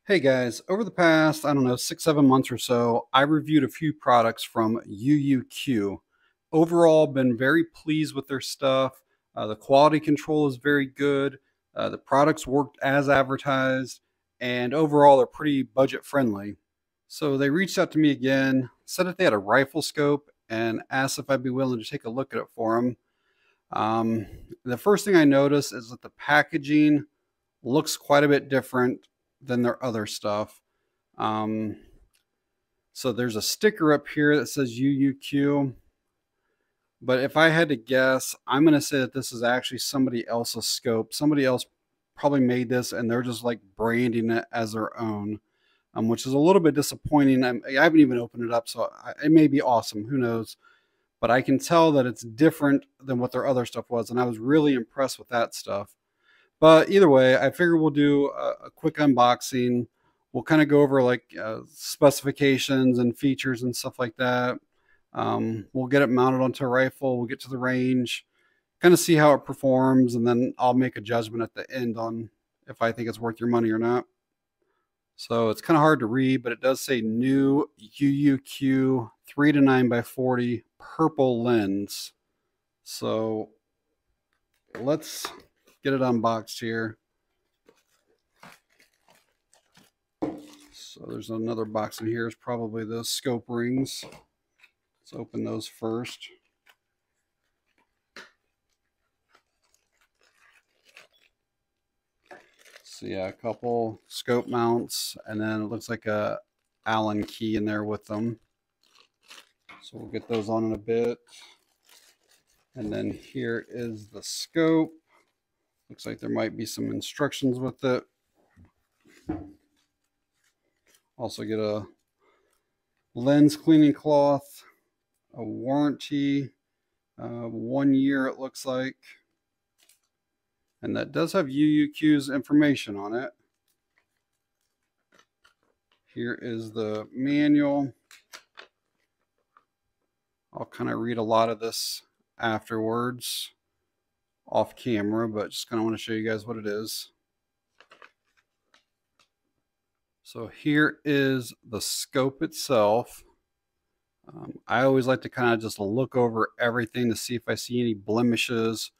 Hey guys, over the past, I don't know, 6, 7 months or so, I reviewed a few products from UUQ. Overall, been very pleased with their stuff. The quality control is very good. The products worked as advertised, and overall, they're pretty budget friendly. So they reached out to me again, said that they had a rifle scope, and asked if I'd be willing to take a look at it for them. Um, the first thing I noticed is that the packaging looks quite a bit different than their other stuff. Um, so there's a sticker up here that says UUQ. But if I had to guess, I'm going to say that this is actually somebody else's scope. Somebody else probably made this and they're just like branding it as their own, which is a little bit disappointing. I haven't even opened it up, so it may be awesome. Who knows? But I can tell that it's different than what their other stuff was. And I was really impressed with that stuff. But either way, I figure we'll do a quick unboxing. We'll kind of go over like specifications and features and stuff like that. We'll get it mounted onto a rifle. We'll get to the range, kind of see how it performs, and then I'll make a judgment at the end on if I think it's worth your money or not. So it's kind of hard to read, but it does say new UUQ 3 to 9x40 purple lens. So let's get it unboxed here. So there's another box in here. It's probably the scope rings. Let's open those first. So yeah, a couple scope mounts, and then it looks like a Allen key in there with them. So we'll get those on in a bit. And then here is the scope. Looks like there might be some instructions with it. Also get a lens cleaning cloth, a warranty, 1 year it looks like. And that does have UUQ's information on it. Here is the manual. I'll kind of read a lot of this afterwards off camera, but just kind of want to show you guys what it is. So here is the scope itself. I always like to kind of just look over everything to see if I see any blemishes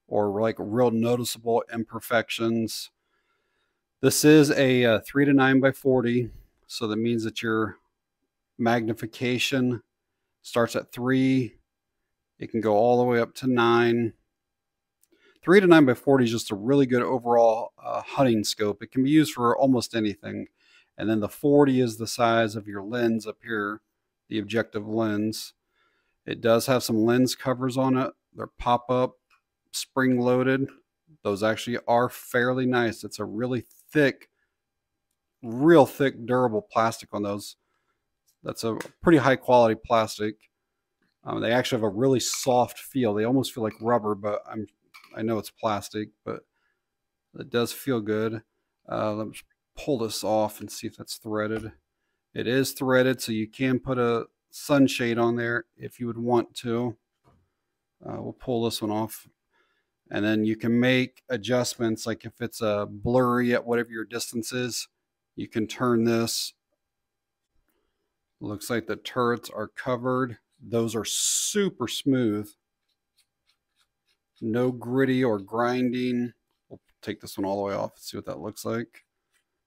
or like real noticeable imperfections. This is a 3 to 9x40, so that means that your magnification starts at 3. It can go all the way up to 9. 3 to 9x40 is just a really good overall hunting scope. It can be used for almost anything. And then the 40 is the size of your lens up here, the objective lens. It does have some lens covers on it. They're pop-up, spring-loaded. Those actually are fairly nice. It's a really thick, real thick, durable plastic on those. That's a pretty high-quality plastic. They actually have a really soft feel. They almost feel like rubber, but I know it's plastic, but it does feel good. Let me pull this off and see if that's threaded. It is threaded, so you can put a sunshade on there if you would want to. We'll pull this one off. And then you can make adjustments, like if it's blurry at whatever your distance is, you can turn this. Looks like the turrets are covered. Those are super smooth. No gritty or grinding. We'll take this one all the way off and see what that looks like.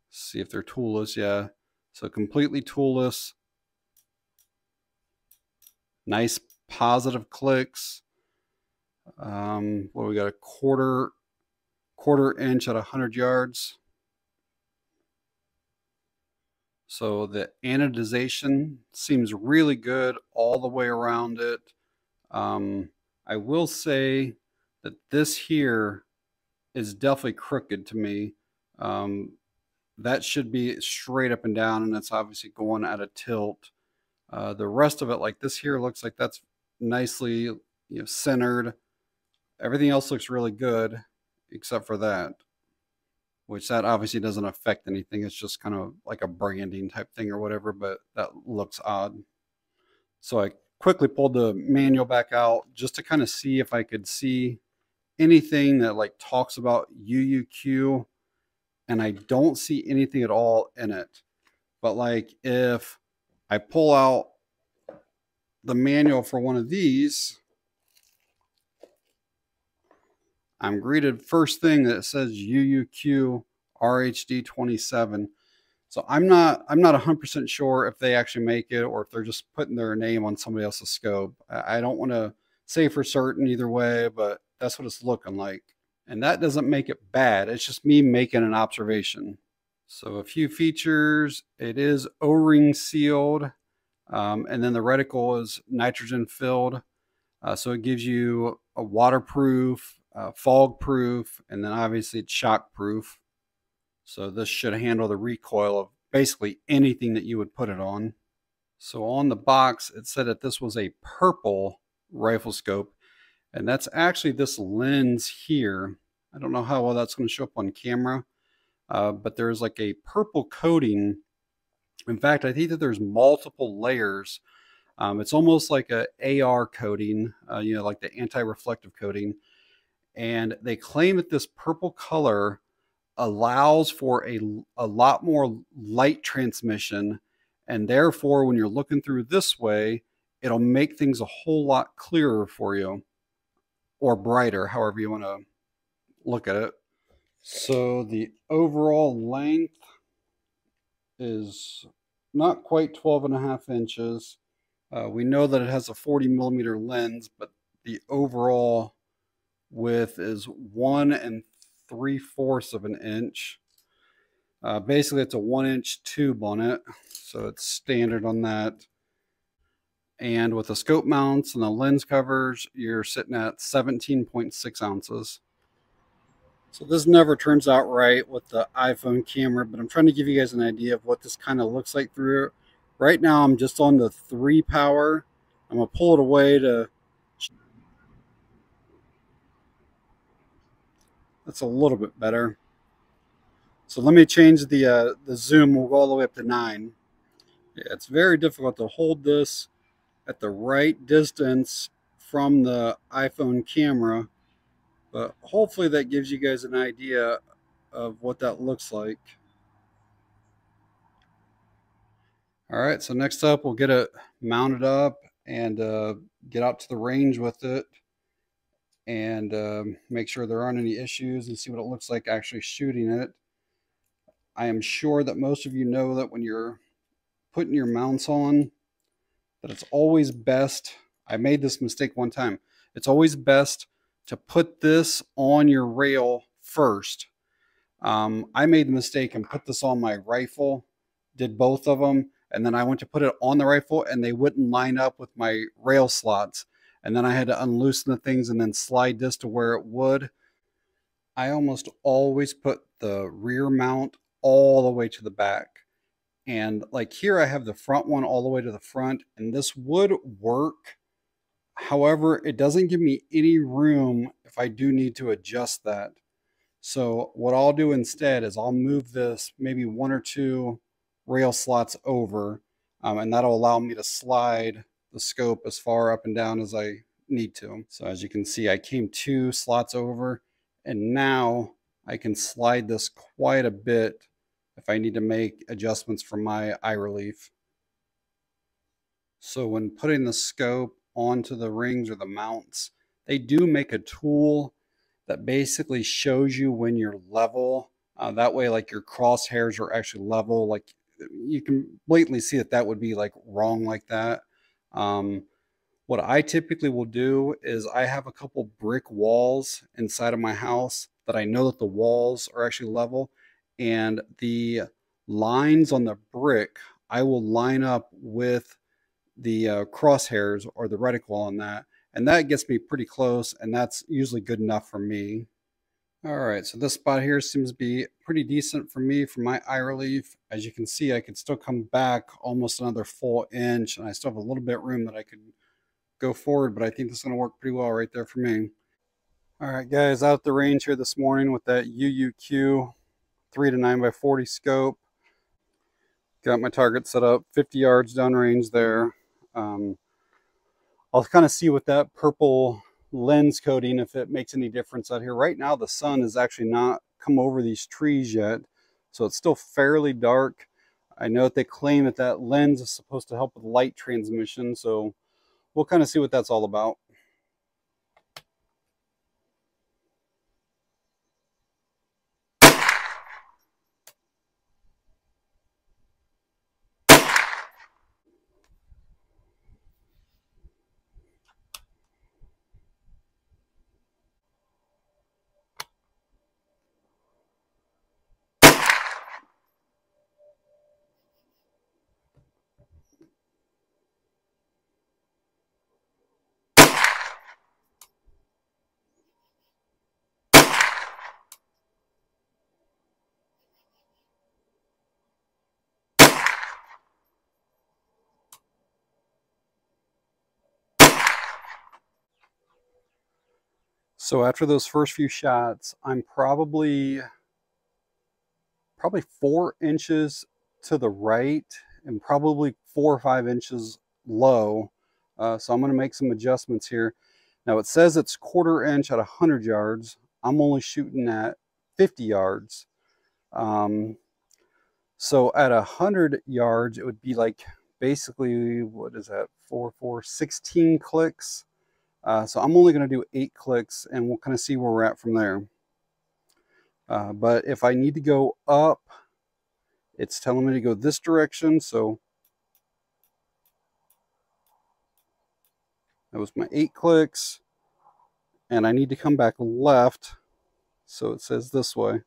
See if they're toolless. Yeah, so completely toolless. Nice positive clicks. What we got, a quarter inch at 100 yards. So the anodization seems really good all the way around it. I will say that this here is definitely crooked to me. That should be straight up and down, and it's obviously going at a tilt. The rest of it, like this here, looks like that's nicely centered. Everything else looks really good except for that, which that obviously doesn't affect anything. It's just kind of like a branding type thing or whatever, but that looks odd. So I quickly pulled the manual back out just to kind of see if I could see anything that like talks about UUQ and I don't see anything at all in it. But like if I pull out the manual for one of these, I'm greeted first thing that says UUQ RHD 27. So I'm not 100% sure if they actually make it or if they're just putting their name on somebody else's scope. I don't want to say for certain either way, but that's what it's looking like. And that doesn't make it bad. It's just me making an observation. So a few features: it is O-ring sealed, and then the reticle is nitrogen filled. So it gives you a waterproof, fog proof, and then obviously it's shock proof. So this should handle the recoil of basically anything that you would put it on. So on the box, it said that this was a purple rifle scope, and that's actually this lens here. I don't know how well that's going to show up on camera, but there's like a purple coating. In fact, I think that there's multiple layers. It's almost like a AR coating, like the anti-reflective coating. And they claim that this purple color allows for a lot more light transmission, and therefore when you're looking through this way, it'll make things a whole lot clearer for you, or brighter, however you want to look at it. So the overall length is not quite 12.5 inches. We know that it has a 40mm lens, but the overall width is 1 3/4 of an inch. Basically, it's a 1-inch tube on it, so it's standard on that. And with the scope mounts and the lens covers, you're sitting at 17.6 ounces. So this never turns out right with the iPhone camera, but I'm trying to give you guys an idea of what this kind of looks like through it. Right now, I'm just on the 3 power. I'm going to pull it away to... That's a little bit better. So let me change the zoom. We'll go all the way up to 9. Yeah, it's very difficult to hold this at the right distance from the iPhone camera, but hopefully that gives you guys an idea of what that looks like. All right, so next up we'll get it mounted up and get out to the range with it and make sure there aren't any issues and see what it looks like actually shooting it. I am sure that most of you know that when you're putting your mounts on, that it's always best. I made this mistake one time. It's always best to put this on your rail first. I made the mistake and put this on my rifle, did both of them, and then I went to put it on the rifle and they wouldn't line up with my rail slots. And then I had to unloosen the things and then slide this to where it would. I almost always put the rear mount all the way to the back. And like here, I have the front one all the way to the front, and this would work. However, it doesn't give me any room if I do need to adjust that. So what I'll do instead is I'll move this maybe 1 or 2 rail slots over, and that'll allow me to slide the scope as far up and down as I need to. So as you can see, I came 2 slots over, and now I can slide this quite a bit if I need to make adjustments for my eye relief. So when putting the scope onto the rings or the mounts, they do make a tool that basically shows you when you're level. That way, like your crosshairs are actually level. Like you can blatantly see that that would be like wrong like that. What I typically will do is I have a couple brick walls inside of my house that I know that the walls are actually level, and the lines on the brick I will line up with the crosshairs or the reticle on that, and that gets me pretty close, and that's usually good enough for me. All right, so this spot here seems to be pretty decent for me for my eye relief. As you can see, I could still come back almost another full inch, and I still have a little bit of room that I could go forward, but I think this is going to work pretty well right there for me. All right, guys, out at the range here this morning with that UUQ 3 to 9x40 scope. Got my target set up 50 yards downrange there. I'll kind of see with that purple lens coating if it makes any difference out here. Right now, the sun has actually not come over these trees yet. so it's still fairly dark. I know that they claim that that lens is supposed to help with light transmission, so we'll kind of see what that's all about. So after those first few shots, I'm probably 4 inches to the right and probably 4 or 5 inches low. So I'm going to make some adjustments here. Now it says it's 1/4 inch at 100 yards. I'm only shooting at 50 yards. So at 100 yards, it would be like basically, what is that? 16 clicks. So I'm only going to do 8 clicks, and we'll kind of see where we're at from there. But if I need to go up, it's telling me to go this direction. So that was my 8 clicks, and I need to come back left. So it says this way.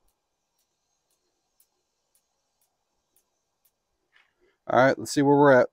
All right, let's see where we're at.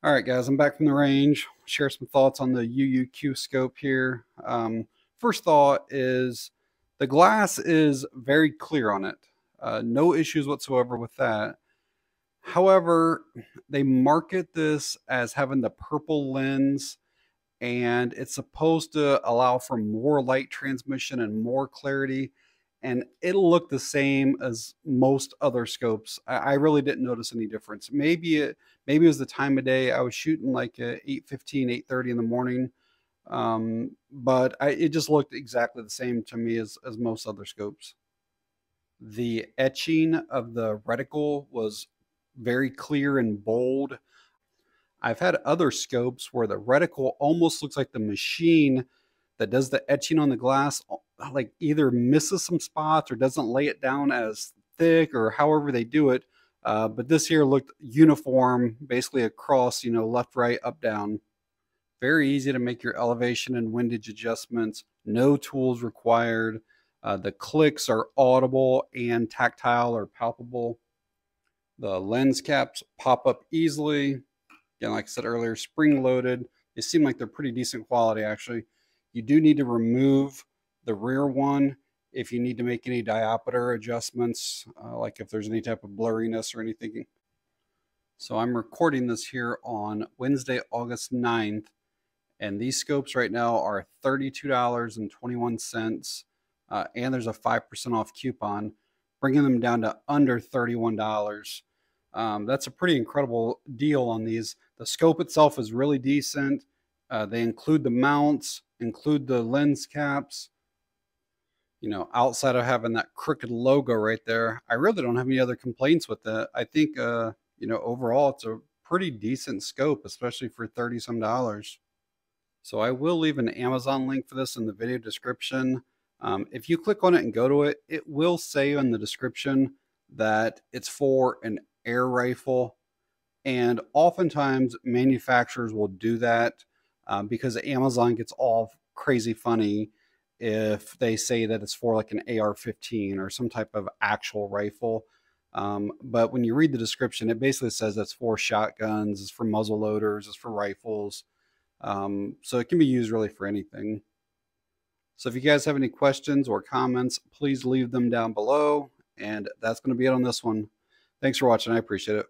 All right, guys, I'm back from the range. Share some thoughts on the UUQ scope here. First thought is the glass is very clear on it. No issues whatsoever with that. However, they market this as having the purple lens, and it's supposed to allow for more light transmission and more clarity, and it'll look the same as most other scopes. I really didn't notice any difference. Maybe it was the time of day. I was shooting like 8:15, 8:30 in the morning, but it just looked exactly the same to me as most other scopes. The etching of the reticle was very clear and bold. I've had other scopes where the reticle almost looks like the machine that does the etching on the glass, like either misses some spots or doesn't lay it down as thick or however they do it. But this here looked uniform, basically across, left, right, up, down. Very easy to make your elevation and windage adjustments. No tools required. The clicks are audible and tactile or palpable. The lens caps pop up easily. Again, like I said earlier, spring loaded. They seem like they're pretty decent quality, actually. You do need to remove the rear one if you need to make any diopter adjustments, like if there's any type of blurriness or anything. So I'm recording this here on Wednesday, August 9th, and these scopes right now are $32.21, and there's a 5% off coupon, bringing them down to under $31. That's a pretty incredible deal on these. The scope itself is really decent. They include the mounts, include the lens caps. Outside of having that crooked logo right there, I really don't have any other complaints with it. I think, overall, it's a pretty decent scope, especially for $30 some. So I will leave an Amazon link for this in the video description. If you click on it and go to it, it will say in the description that it's for an air rifle. And oftentimes manufacturers will do that because Amazon gets all crazy funny if they say that it's for like an AR-15 or some type of actual rifle. But when you read the description, it basically says that's for shotguns, it's for muzzle loaders, it's for rifles. So it can be used really for anything. So if you guys have any questions or comments, please leave them down below. And that's going to be it on this one. Thanks for watching. I appreciate it.